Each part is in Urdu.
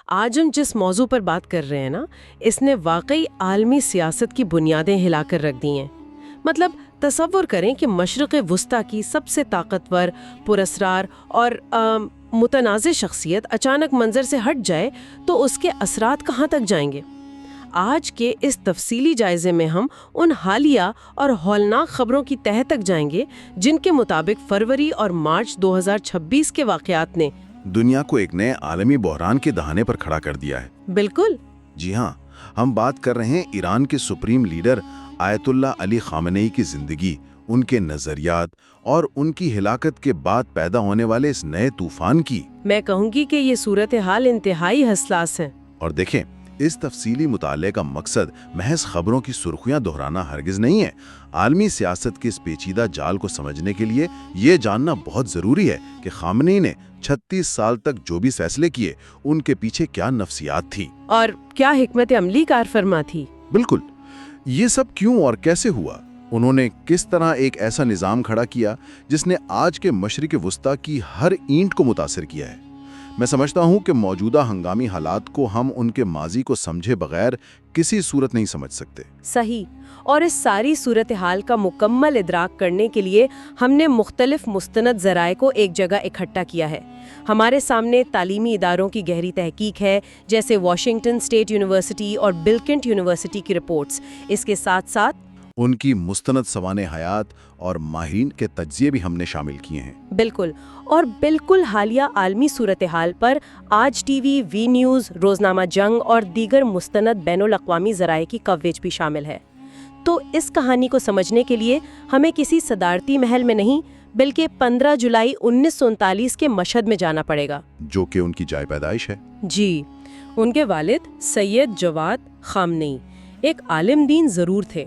آج ہم جس موضوع پر بات کر رہے ہیں نا، اس نے واقعی عالمی سیاست کی بنیادیں ہلا کر رکھ دی ہیں۔ مطلب تصور کریں کہ مشرق وسطیٰ کی سب سے طاقتور، پراسرار اور متنازع شخصیت اچانک منظر سے ہٹ جائے تو اس کے اثرات کہاں تک جائیں گے؟ آج کے اس تفصیلی جائزے میں ہم ان حالیہ اور ہولناک خبروں کی تہہ تک جائیں گے جن کے مطابق فروری اور مارچ 2026 کے واقعات نے دنیا کو ایک نئے عالمی بحران کے دہانے پر کھڑا کر دیا ہے۔ بالکل جی ہاں، ہم بات کر رہے ہیں ایران کے سپریم لیڈر آیت اللہ علی خامنئی کی زندگی، ان کے نظریات اور ان کی ہلاکت کے بعد پیدا ہونے والے اس نئے طوفان کی۔ میں کہوں گی کہ یہ صورتحال انتہائی حساس ہے۔ اور دیکھیں، اس تفصیلی مطالعے کا مقصد محض خبروں کی سرخیاں دہرانا ہرگز نہیں ہے۔ عالمی سیاست کے اس پیچیدہ جال کو سمجھنے کے لیے یہ جاننا بہت ضروری ہے کہ خامنئی نے 36 سال تک جو بھی فیصلے کیے، ان کے پیچھے کیا نفسیات تھی اور کیا حکمت عملی کار فرما تھی۔ بالکل، یہ سب کیوں اور کیسے ہوا؟ انہوں نے کس طرح ایک ایسا نظام کھڑا کیا جس نے آج کے مشرق وسطیٰ کی ہر اینٹ کو متاثر کیا ہے؟ میں سمجھتا ہوں کہ موجودہ ہنگامی حالات کو ہم ان کے ماضی کو سمجھے بغیر کسی صورت نہیں سمجھ سکتے۔ صحیح، اور اس ساری صورتحال کا مکمل ادراک کرنے کے لیے ہم نے مختلف مستند ذرائع کو ایک جگہ اکٹھا کیا ہے۔ ہمارے سامنے تعلیمی اداروں کی گہری تحقیق ہے، جیسے واشنگٹن اسٹیٹ یونیورسٹی اور بلکنٹ یونیورسٹی کی رپورٹس۔ اس کے ساتھ ساتھ ان کی مستند سوانح حیات اور ماہرین کے تجزیے بھی ہم نے شامل کیے ہیں۔ بالکل، اور بالکل حالیہ عالمی صورتحال پر آج ٹی وی، وی نیوز، روزنامہ جنگ اور دیگر مستند بین الاقوامی ذرائع کی کوریج بھی شامل ہے۔ تو اس کہانی کو سمجھنے کے لیے ہمیں کسی صدارتی محل میں نہیں بلکہ 15 جولائی 1939 کے مشہد میں جانا پڑے گا، جو کہ ان کی جائے پیدائش ہے۔ جی، ان کے والد سید جواد خامنئی ایک عالم دین ضرور تھے،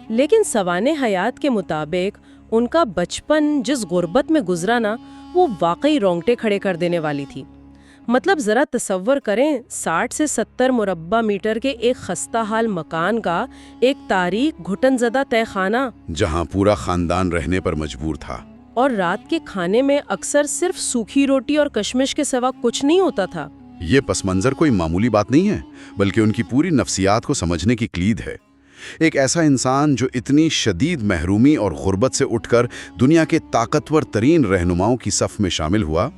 لیکن سوانح حیات کے مطابق ان کا بچپن جس غربت میں گزرا نا، وہ واقعی رونگٹے کھڑے کر دینے والی تھی۔ مطلب ذرا تصور کریں، 60 سے 70 مربع میٹر کے ایک خستہ حال مکان کا ایک تاریک گھٹن زدہ تہہ خانہ، جہاں پورا خاندان رہنے پر مجبور تھا، اور رات کے کھانے میں اکثر صرف سوکھی روٹی اور کشمش کے سوا کچھ نہیں ہوتا تھا۔ یہ پس منظر کوئی معمولی بات نہیں ہے، بلکہ ان کی پوری نفسیات کو سمجھنے کی کلید ہے۔ ایک ایسا انسان جو اتنی شدید محرومی اور غربت سے اٹھ کر دنیا کے طاقتور ترین رہنماؤں کی صف میں شامل ہوا،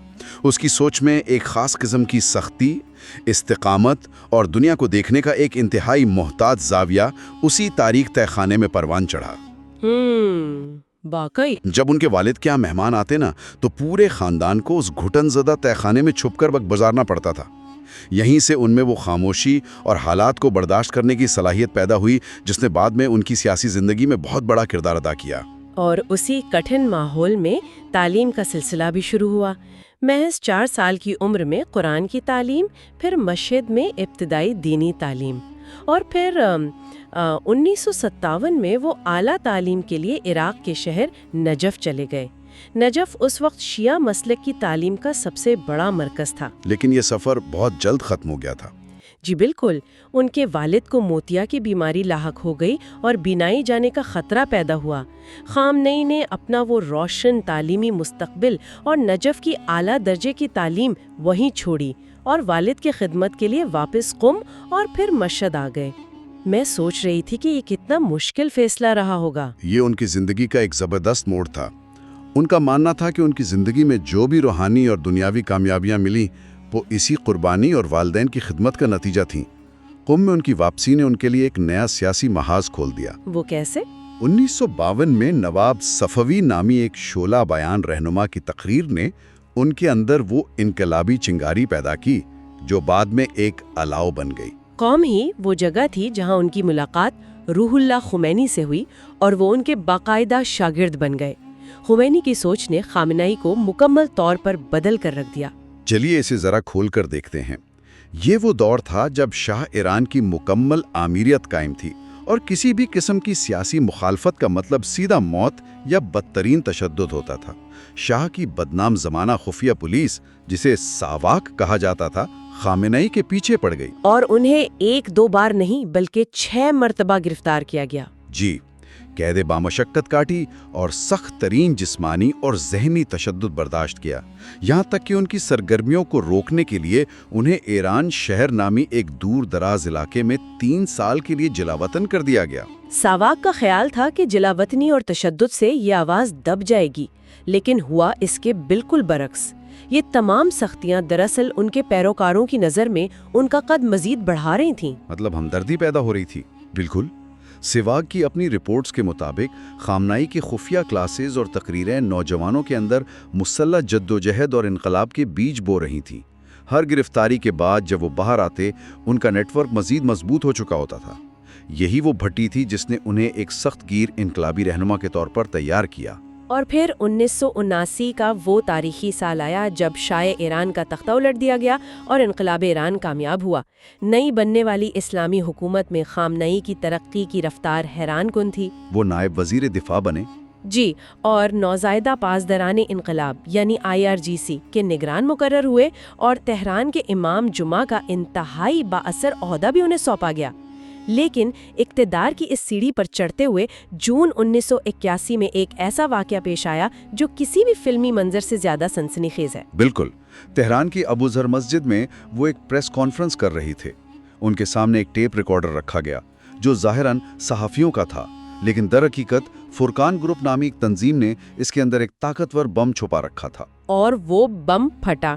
اس کی سوچ میں ایک خاص قسم کی سختی، استقامت اور دنیا کو دیکھنے کا ایک انتہائی محتاط زاویہ اسی تاریک تہہ خانے میں پروان چڑھا۔ واقعی جب ان کے والد کے یہاں مہمان آتے نا، تو پورے خاندان کو اس گھٹن زدہ تہہ خانے میں چھپ کر وقت گزارنا پڑتا تھا۔ یہیں سے ان میں وہ خاموشی اور حالات کو برداشت کرنے کی صلاحیت پیدا ہوئی جس نے بعد میں ان کی سیاسی زندگی میں بہت بڑا کردار ادا کیا۔ اور اسی کٹھن ماحول میں تعلیم کا سلسلہ بھی شروع ہوا۔ محض 4 سال کی عمر میں قرآن کی تعلیم، پھر مشہد میں ابتدائی دینی تعلیم، اور پھر 1957 میں وہ اعلیٰ تعلیم کے لیے عراق کے شہر نجف چلے گئے۔ نجف اس وقت شیعہ مسلک کی تعلیم کا سب سے بڑا مرکز تھا۔ لیکن یہ سفر بہت جلد ختم ہو گیا تھا۔ جی بالکل، ان کے والد کو موتیا کی بیماری لاحق ہو گئی اور بینائی جانے کا خطرہ پیدا ہوا۔ خامنئی نے اپنا وہ روشن تعلیمی مستقبل اور نجف کی اعلیٰ درجے کی تعلیم وہیں چھوڑی اور والد کی خدمت کے لیے واپس قم اور پھر مشہد آ گئے۔ میں سوچ رہی تھی کہ یہ کتنا مشکل فیصلہ رہا ہوگا۔ یہ ان کی زندگی کا ایک زبردست موڑ تھا۔ ان کا ماننا تھا کہ ان کی زندگی میں جو بھی روحانی اور دنیاوی کامیابیاں ملی، وہ اسی قربانی اور والدین کی خدمت کا نتیجہ تھیں۔ قم میں ان کی واپسی نے ان کے لیے ایک نیا سیاسی محاذ کھول دیا۔ وہ کیسے؟ 1952 میں نواب صفوی نامی ایک شعلہ بیان رہنما کی تقریر نے ان کے اندر وہ انقلابی چنگاری پیدا کی جو بعد میں ایک الاؤ بن گئی۔ قوم ہی وہ جگہ تھی جہاں ان کی ملاقات روح اللہ خمینی سے ہوئی اور وہ ان کے باقاعدہ شاگرد بن گئے۔ خمینی کی سوچ نے خامنئی کو مکمل طور پر بدل کر رکھ دیا۔ چلیے اسے ذرا کھول کر دیکھتے ہیں۔ یہ وہ دور تھا جب شاہ ایران کی مکمل آمیریت قائم تھی اور کسی بھی قسم کی سیاسی مخالفت کا مطلب سیدھا موت یا بدترین تشدد ہوتا تھا۔ شاہ کی بدنام زمانہ خفیہ پولیس، جسے ساواک کہا جاتا تھا، خامنئی کے پیچھے پڑ گئی اور انہیں 1-2 بار نہیں بلکہ 6 مرتبہ گرفتار کیا گیا۔ جی، قید بامشقت کاٹی اور سخت ترین جسمانی اور ذہنی تشدد برداشت کیا، یہاں تک کہ ان کی سرگرمیوں کو روکنے کے لیے انہیں ایران شہر نامی ایک دور دراز علاقے میں 3 سال کے لیے جلاوطن کر دیا گیا۔ ساواک کا خیال تھا کہ جلاوطنی اور تشدد سے یہ آواز دب جائے گی، لیکن ہوا اس کے بالکل برعکس۔ یہ تمام سختیاں دراصل ان کے پیروکاروں کی نظر میں ان کا قد مزید بڑھا رہی تھیں۔ مطلب ہمدردی پیدا ہو رہی تھی۔ بالکل۔ سیواگ کی اپنی رپورٹس کے مطابق خامنائی کی خفیہ کلاسز اور تقریریں نوجوانوں کے اندر مسلح جدوجہد اور انقلاب کے بیج بو رہی تھیں۔ ہر گرفتاری کے بعد جب وہ باہر آتے ان کا نیٹ ورک مزید مضبوط ہو چکا ہوتا تھا۔ یہی وہ بھٹی تھی جس نے انہیں ایک سخت گیر انقلابی رہنما کے طور پر تیار کیا۔ اور پھر 1979 کا وہ تاریخی سال آیا جب شاہ ایران کا تختہ الٹ دیا گیا اور انقلاب ایران کامیاب ہوا۔ نئی بننے والی اسلامی حکومت میں خامنئی کی ترقی کی رفتار حیران کن تھی۔ وہ نائب وزیر دفاع بنے جی، اور نوزائیدہ پاسداران انقلاب یعنی IRGC کے نگران مقرر ہوئے اور تہران کے امام جمعہ کا انتہائی بااثر عہدہ بھی انہیں سونپا گیا۔ لیکن اقتدار کی اس سیڑھی پر چڑھتے ہوئے جون 1981 میں ایک ایسا واقعہ پیش آیا جو کسی بھی فلمی منظر سے زیادہ سنسنی خیز ہے۔ بالکل۔ تہران کی ابو ذر مسجد میں وہ ایک پریس کانفرنس کر رہی تھے۔ ان کے سامنے ایک ٹیپ ریکارڈر رکھا گیا جو ظاہراً صحافیوں کا تھا، لیکن در حقیقت فرقان گروپ نامی ایک تنظیم نے اس کے اندر ایک طاقتور بم چھپا رکھا تھا۔ اور وہ بم پھٹا۔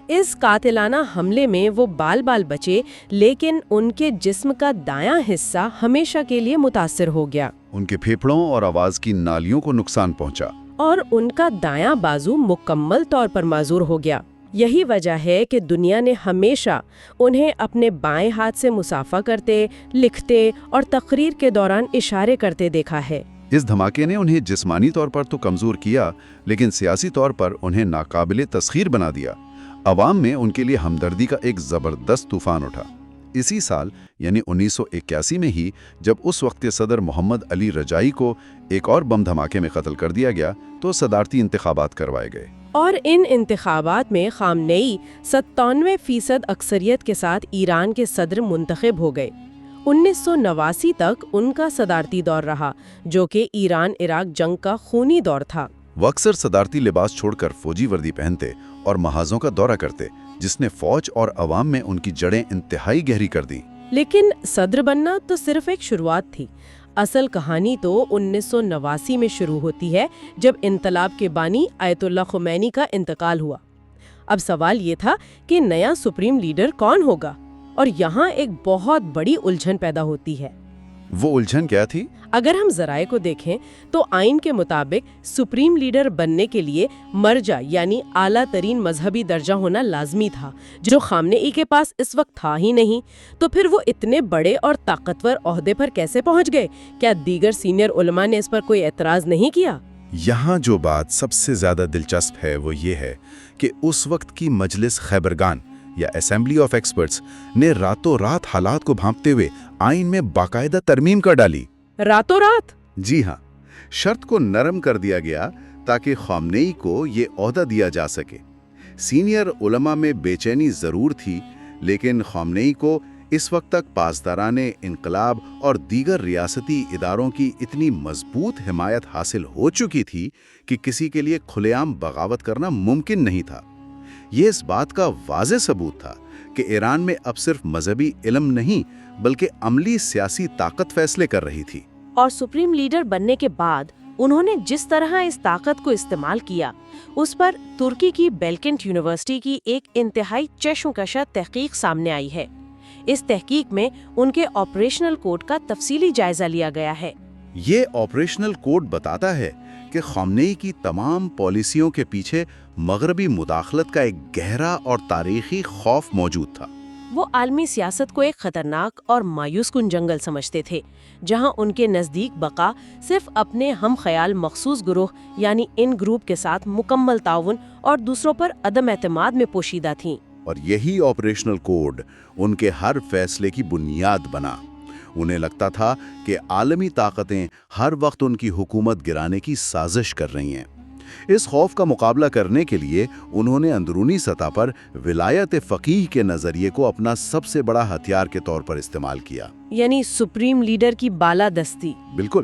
اس قاتلانہ حملے میں وہ بال بچے، لیکن ان کے جسم کا دایاں حصہ ہمیشہ کے لیے متاثر ہو گیا۔ ان کے پھیپھڑوں اور آواز کی نالیوں کو نقصان پہنچا۔ اور ان کا دایاں بازو مکمل طور پر معذور ہو گیا۔ یہی وجہ ہے کہ دنیا نے ہمیشہ انہیں اپنے بائیں ہاتھ سے مصافحہ کرتے، لکھتے اور تقریر کے دوران اشارے کرتے دیکھا ہے۔ اس دھماکے نے انہیں جسمانی طور پر تو کمزور کیا، لیکن سیاسی طور پر انہیں ناقابل تسخیر بنا دیا۔ عوام میں ان کے لیے ہمدردی کا ایک زبردست طوفان اٹھا۔ اسی سال یعنی 1981 میں ہی جب اس وقت کے صدر محمد علی رجائی کو ایک اور بم دھماکے میں قتل کر دیا گیا تو صدارتی انتخابات کروائے گئے۔ اور ان انتخابات میں خامنئی 97% اکثریت کے ساتھ ایران کے صدر منتخب ہو گئے۔ 1989 تک ان کا صدارتی دور رہا، جو کہ ایران عراق جنگ کا خونی دور تھا۔ وہ اکثر صدارتی لباس چھوڑ کر فوجی وردی پہنتے اور محاذوں کا دورہ کرتے، جس نے فوج اور عوام میں ان کی جڑیں انتہائی گہری کر دیں۔ لیکن صدر بننا تو صرف ایک شروعات تھی۔ اصل کہانی تو 1989 میں شروع ہوتی ہے جب انقلاب کے بانی آیت اللہ خمینی کا انتقال ہوا۔ اب سوال یہ تھا کہ نیا سپریم لیڈر کون ہوگا، اور یہاں ایک بہت بڑی الجھن پیدا ہوتی ہے۔ وہ الجھن کیا تھی؟ اگر ہم ذرائع کو دیکھیں تو آئین کے مطابق سپریم لیڈر بننے کے لیے مرجع یعنی اعلیٰ ترین مذہبی درجہ ہونا لازمی تھا، جو خامنئی کے پاس اس وقت تھا ہی نہیں۔ تو پھر وہ اتنے بڑے اور طاقتور عہدے پر کیسے پہنچ گئے؟ کیا دیگر سینئر علماء نے اس پر کوئی اعتراض نہیں کیا؟ یہاں جو بات سب سے زیادہ دلچسپ ہے وہ یہ ہے کہ اس وقت کی مجلس خیبرگان یا اسمبلی آف ایکسپرٹس نے راتوں رات حالات کو بھانپتے ہوئے آئین میں باقاعدہ ترمیم کر ڈالی۔ راتوں رات؟ جی ہاں، شرط کو نرم کر دیا گیا تاکہ خامنئی کو یہ عہدہ دیا جا سکے۔ سینئر علماء میں بے چینی ضرور تھی، لیکن خامنئی کو اس وقت تک پاسداران انقلاب اور دیگر ریاستی اداروں کی اتنی مضبوط حمایت حاصل ہو چکی تھی کہ کسی کے لیے کھلے عام بغاوت کرنا ممکن نہیں تھا۔ یہ اس بات کا واضح ثبوت تھا کہ ایران میں اب صرف مذہبی علم نہیں بلکہ عملی سیاسی طاقت فیصلے کر رہی تھی۔ اور سپریم لیڈر بننے کے بعد انہوں نے جس طرح اس طاقت کو استعمال کیا، اس پر ترکی کی بیلکنٹ یونیورسٹی کی ایک انتہائی چشمکش تحقیق سامنے آئی ہے۔ اس تحقیق میں ان کے آپریشنل کوڈ کا تفصیلی جائزہ لیا گیا ہے۔ یہ آپریشنل کوڈ بتاتا ہے کہ خامنئی کی تمام پالیسیوں کے پیچھے مغربی مداخلت کا ایک گہرا اور تاریخی خوف موجود تھا۔ وہ عالمی سیاست کو ایک خطرناک اور مایوس کن جنگل سمجھتے تھے، جہاں ان کے نزدیک بقا صرف اپنے ہم خیال مخصوص گروہ یعنی ان گروپ کے ساتھ مکمل تعاون اور دوسروں پر عدم اعتماد میں پوشیدہ تھیں۔ اور یہی آپریشنل کوڈ ان کے ہر فیصلے کی بنیاد بنا۔ انہیں لگتا تھا کہ عالمی طاقتیں ہر وقت ان کی حکومت گرانے کی سازش کر رہی ہیں۔ اس خوف کا مقابلہ کرنے کے لیے انہوں نے اندرونی سطح پر ولایت فقیہ کے نظریے کو اپنا سب سے بڑا ہتھیار کے طور پر استعمال کیا، یعنی سپریم لیڈر کی بالادستی۔ بالکل۔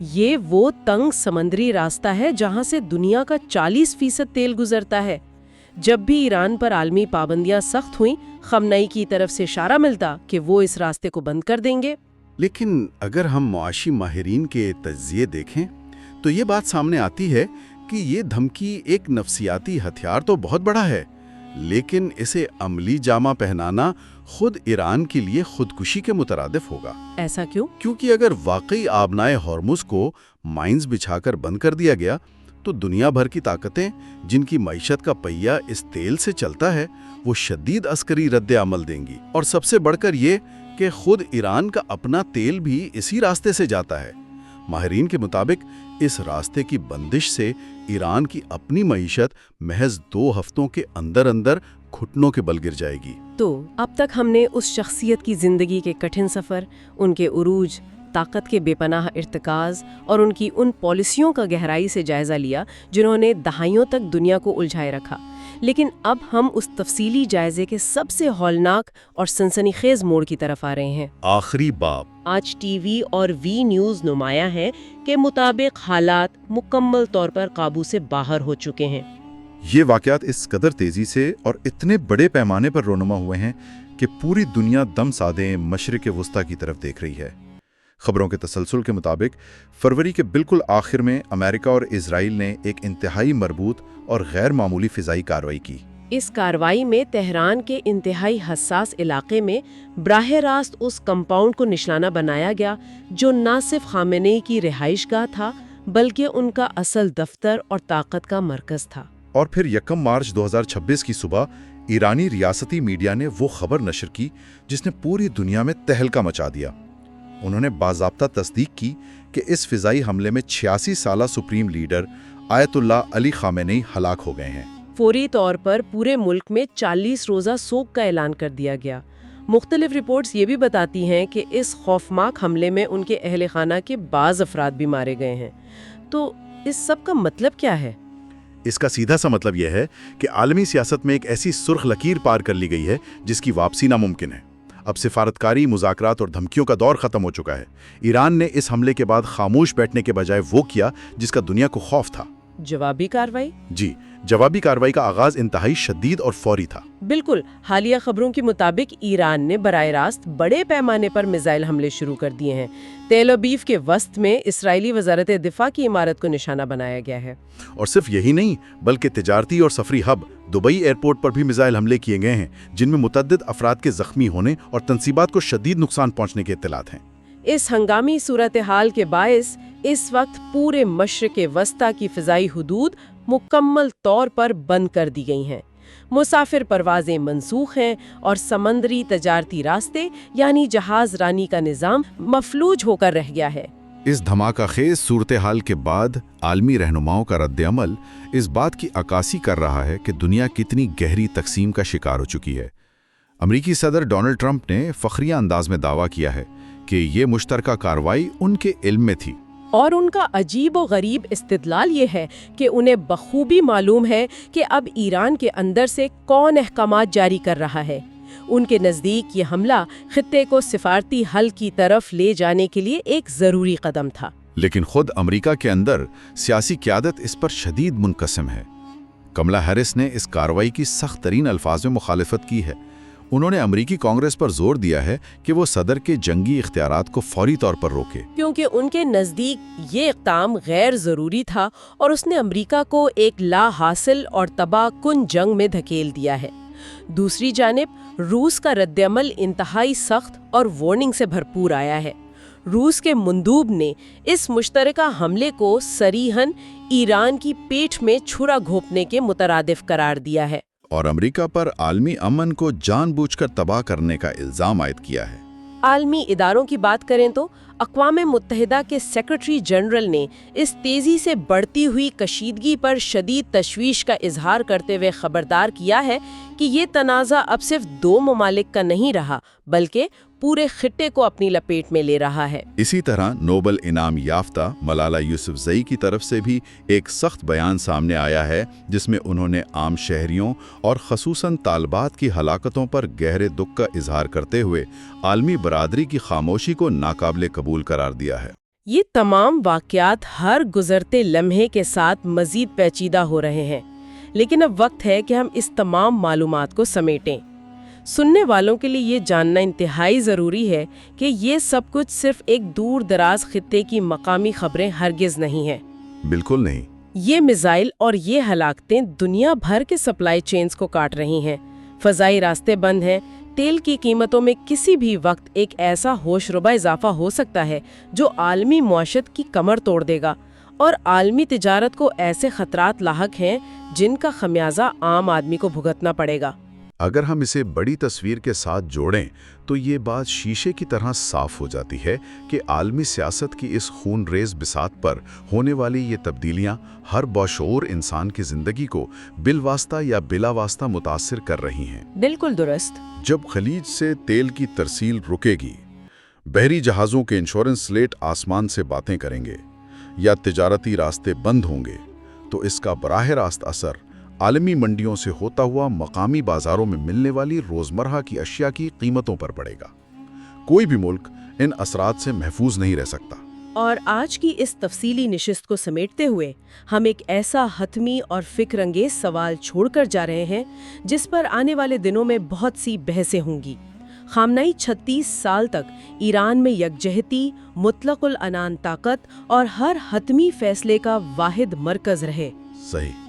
یہ وہ تنگ سمندری راستہ ہے جہاں سے دنیا کا 40% تیل گزرتا ہے۔ جب بھی ایران پر عالمی پابندیاں سخت ہوئیں، خامنئی کی طرف سے اشارہ ملتا کہ وہ اس راستے کو بند کر دیں گے۔ لیکن اگر ہم معاشی ماہرین کے تجزیے دیکھیں تو یہ بات سامنے آتی ہے کہ یہ دھمکی ایک نفسیاتی ہتھیار تو بہت بڑا ہے، لیکن اسے عملی جامہ پہنانا خود ایران کے لیے خودکشی کے مترادف ہوگا۔ ایسا کیوں؟ کیونکہ اگر واقعی آبنائے ہارمز کو مائنز بچھا کر بند کر دیا گیا تو دنیا بھر کی طاقتیں جن کی معیشت کا پہیہ اس تیل سے چلتا ہے وہ شدید عسکری رد عمل دیں گی، اور سب سے بڑھ کر یہ کہ خود ایران کا اپنا تیل بھی اسی راستے سے جاتا ہے۔ ماہرین کے مطابق اس راستے کی بندش سے ایران کی اپنی معیشت محض 2 ہفتوں کے اندر اندر گھٹنوں کے بل گر جائے گی۔ تو اب تک ہم نے اس شخصیت کی زندگی کے کٹھن سفر، ان کے عروج، طاقت کے بے پناہ ارتکاز اور ان کی ان پالیسیوں کا گہرائی سے جائزہ لیا جنہوں نے دہائیوں تک دنیا کو الجھائے رکھا۔ لیکن اب ہم اس تفصیلی جائزے کے سب سے ہولناک اور سنسنی خیز موڑ کی طرف آ رہے ہیں۔ آخری باب۔ آج ٹی وی اور وی نیوز نمایاں ہے کہ مطابق حالات مکمل طور پر قابو سے باہر ہو چکے ہیں۔ یہ واقعات اس قدر تیزی سے اور اتنے بڑے پیمانے پر رونما ہوئے ہیں کہ پوری دنیا دم سادے مشرق وسطیٰ کی طرف دیکھ رہی ہے۔ خبروں کے تسلسل کے مطابق فروری کے بالکل آخر میں امریکہ اور اسرائیل نے ایک انتہائی مربوط اور غیر معمولی فضائی کارروائی کی۔ اس کارروائی میں تہران کے انتہائی حساس علاقے میں براہ راست اس کمپاؤنڈ کو نشانہ بنایا گیا جو نہ صرف خامنئی کی رہائش گاہ تھا بلکہ ان کا اصل دفتر اور طاقت کا مرکز تھا۔ اور پھر 1 مارچ 2026 کی صبح ایرانی ریاستی میڈیا نے وہ خبر نشر کی جس نے پوری دنیا میں تہلکہ مچا دیا۔ انہوں نے باضابطہ تصدیق کی کہ اس فضائی حملے میں 86 سالہ سپریم لیڈر آیت اللہ علی خامنئی ہلاک ہو گئے ہیں۔ فوری طور پر پورے ملک میں 40 روزہ سوگ کا اعلان کر دیا گیا۔ مختلف رپورٹس یہ بھی بتاتی ہیں کہ اس خوفناک حملے میں ان کے اہل خانہ کے بعض افراد بھی مارے گئے ہیں۔ تو اس سب کا مطلب کیا ہے؟ اس کا سیدھا سا مطلب یہ ہے کہ عالمی سیاست میں ایک ایسی سرخ لکیر پار کر لی گئی ہے جس کی واپسی ناممکن ہے۔ اب سفارتکاری، مذاکرات اور دھمکیوں کا دور ختم ہو چکا ہے۔ ایران نے اس حملے کے بعد خاموش بیٹھنے کے بجائے وہ کیا جس کا دنیا کو خوف تھا۔ جوابی کارروائی؟ جی، جوابی کارروائی کا آغاز انتہائی شدید اور فوری تھا۔ بالکل۔ حالیہ خبروں کے مطابق ایران نے براہ راست بڑے پیمانے پر میزائل حملے شروع کر دیے ہیں۔ تیل ابیب کے وسط میں اسرائیلی وزارت دفاع کی عمارت کو نشانہ بنایا گیا ہے۔ اور صرف یہی نہیں بلکہ تجارتی اور سفری ہب دبئی ایئرپورٹ پر بھی میزائل حملے کیے گئے ہیں جن میں متعدد افراد کے زخمی ہونے اور تنصیبات کو شدید نقصان پہنچنے کے اطلاعات ہیں۔ اس ہنگامی صورتحال کے باعث اس وقت پورے مشرق وسطیٰ کی فضائی حدود مکمل طور پر بند کر دی گئی ہیں۔ مسافر پروازیں منسوخ ہیں اور سمندری تجارتی راستے یعنی جہاز رانی کا نظام مفلوج ہو کر رہ گیا ہے۔ اس دھماکہ خیز صورتحال کے بعد عالمی رہنماؤں کا رد عمل اس بات کی عکاسی کر رہا ہے کہ دنیا کتنی گہری تقسیم کا شکار ہو چکی ہے۔ امریکی صدر ڈونلڈ ٹرمپ نے فخریہ انداز میں دعویٰ کیا ہے کہ یہ مشترکہ کارروائی ان کے علم میں تھی، اور ان کا عجیب و غریب استدلال یہ ہے کہ انہیں بخوبی معلوم ہے کہ اب ایران کے اندر سے کون احکامات جاری کر رہا ہے۔ ان کے نزدیک یہ حملہ خطے کو سفارتی حل کی طرف لے جانے کے لیے ایک ضروری قدم تھا۔ لیکن خود امریکہ کے اندر سیاسی قیادت اس پر شدید منقسم ہے۔ کملا ہیرس نے اس کارروائی کی سخت ترین الفاظ میں مخالفت کی ہے۔ انہوں نے امریکی کانگریس پر زور دیا ہے کہ وہ صدر کے جنگی اختیارات کو فوری طور پر روکے، کیونکہ ان کے نزدیک یہ اقدام غیر ضروری تھا اور اس نے امریکہ کو ایک لا حاصل اور تباہ کن جنگ میں دھکیل دیا ہے۔ دوسری جانب روس کا رد عمل انتہائی سخت اور وارننگ سے بھرپور آیا ہے۔ روس کے مندوب نے اس مشترکہ حملے کو صریحاً ایران کی پیٹھ میں چھرا گھونپنے کے مترادف قرار دیا ہے اور امریکہ پر عالمی امن کو جان بوجھ کر تباہ کرنے کا الزام عائد کیا ہے۔ عالمی اداروں کی بات کریں تو اقوام متحدہ کے سیکرٹری جنرل نے اس تیزی سے بڑھتی ہوئی کشیدگی پر شدید تشویش کا اظہار کرتے ہوئے خبردار کیا ہے کہ یہ تنازع اب صرف 2 ممالک کا نہیں رہا بلکہ پورے خطے کو اپنی لپیٹ میں لے رہا ہے۔ اسی طرح نوبل انعام یافتہ ملالہ یوسفزئی کی طرف سے بھی ایک سخت بیان سامنے آیا ہے جس میں انہوں نے عام شہریوں اور خصوصاً طالبات کی ہلاکتوں پر گہرے دکھ کا اظہار کرتے ہوئے عالمی برادری کی خاموشی کو ناقابل قبول قرار دیا ہے۔ یہ تمام واقعات ہر گزرتے لمحے کے ساتھ مزید پیچیدہ ہو رہے ہیں، لیکن اب وقت ہے کہ ہم اس تمام معلومات کو سمیٹیں۔ سننے والوں کے لیے یہ جاننا انتہائی ضروری ہے کہ یہ سب کچھ صرف ایک دور دراز خطے کی مقامی خبریں ہرگز نہیں ہیں۔ بالکل نہیں۔ یہ میزائل اور یہ ہلاکتیں دنیا بھر کے سپلائی چینز کو کاٹ رہی ہیں، فضائی راستے بند ہیں، تیل کی قیمتوں میں کسی بھی وقت ایک ایسا ہوش ربا اضافہ ہو سکتا ہے جو عالمی معیشت کی کمر توڑ دے گا، اور عالمی تجارت کو ایسے خطرات لاحق ہیں جن کا خمیازہ عام آدمی کو بھگتنا پڑے گا۔ اگر ہم اسے بڑی تصویر کے ساتھ جوڑیں تو یہ بات شیشے کی طرح صاف ہو جاتی ہے کہ عالمی سیاست کی اس خون ریز بساط پر ہونے والی یہ تبدیلیاں ہر باشعور انسان کی زندگی کو بالواسطہ یا بلا واسطہ متاثر کر رہی ہیں۔ بالکل درست۔ جب خلیج سے تیل کی ترسیل رکے گی، بحری جہازوں کے انشورنس سلیٹ آسمان سے باتیں کریں گے، یا تجارتی راستے بند ہوں گے، تو اس کا براہ راست اثر عالمی منڈیوں سے ہوتا ہوا مقامی بازاروں میں ملنے والی روزمرہ کی اشیاء کی قیمتوں پر پڑے گا۔ کوئی بھی ملک ان اثرات سے محفوظ نہیں رہ سکتا۔ اور آج کی اس تفصیلی نشست کو سمیٹتے ہوئے ہم ایک ایسا حتمی اور فکر انگیز سوال چھوڑ کر جا رہے ہیں جس پر آنے والے دنوں میں بہت سی بحثیں ہوں گی۔ خامنئی 36 سال تک ایران میں یکجہتی، مطلق العنان طاقت اور ہر حتمی فیصلے کا واحد مرکز رہے۔ صحیح۔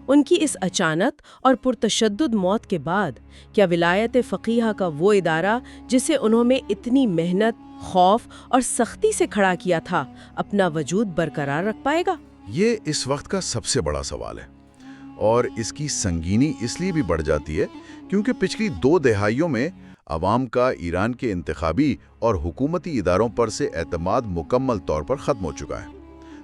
ان کی اس اچانک اور پرتشدد موت کے بعد کیا ولایت فقیہ کا وہ ادارہ جسے انہوں نے اتنی محنت، خوف اور سختی سے کھڑا کیا تھا، اپنا وجود برقرار رکھ پائے گا؟ یہ اس وقت کا سب سے بڑا سوال ہے، اور اس کی سنگینی اس لیے بھی بڑھ جاتی ہے کیونکہ پچھلی 2 دہائیوں میں عوام کا ایران کے انتخابی اور حکومتی اداروں پر سے اعتماد مکمل طور پر ختم ہو چکا ہے۔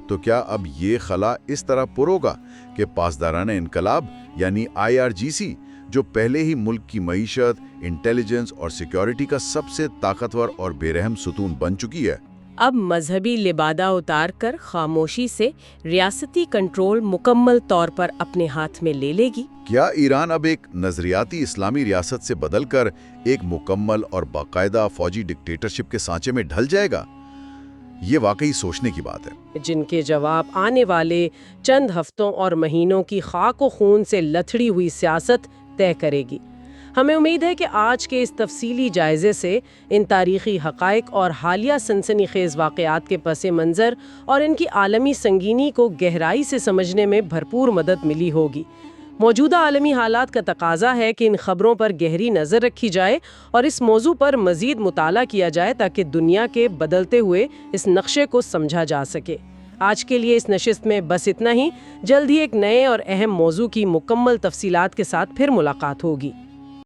تو کیا اب یہ خلا اس طرح پر ہوگا کہ پاسدارانہ انقلاب یعنی IRGC، جو پہلے ہی ملک کی معیشت، انٹیلیجنس اور سیکیورٹی کا سب سے طاقتور اور بے رحم ستون بن چکی ہے، اب مذہبی لبادہ اتار کر خاموشی سے ریاستی کنٹرول مکمل طور پر اپنے ہاتھ میں لے لے گی؟ کیا ایران اب ایک نظریاتی اسلامی ریاست سے بدل کر ایک مکمل اور باقاعدہ فوجی ڈکٹیٹرشپ کے سانچے میں ڈھل جائے گا؟ یہ واقعی سوچنے کی بات ہے، جن کے جواب آنے والے چند ہفتوں اور مہینوں کی خاک و خون سے لتھڑی ہوئی سیاست طے کرے گی۔ ہمیں امید ہے کہ آج کے اس تفصیلی جائزے سے ان تاریخی حقائق اور حالیہ سنسنی خیز واقعات کے پس منظر اور ان کی عالمی سنگینی کو گہرائی سے سمجھنے میں بھرپور مدد ملی ہوگی۔ موجودہ عالمی حالات کا تقاضا ہے کہ ان خبروں پر گہری نظر رکھی جائے اور اس موضوع پر مزید مطالعہ کیا جائے تاکہ دنیا کے بدلتے ہوئے اس نقشے کو سمجھا جا سکے۔ آج کے لیے اس نشست میں بس اتنا ہی۔ جلد ہی ایک نئے اور اہم موضوع کی مکمل تفصیلات کے ساتھ پھر ملاقات ہوگی۔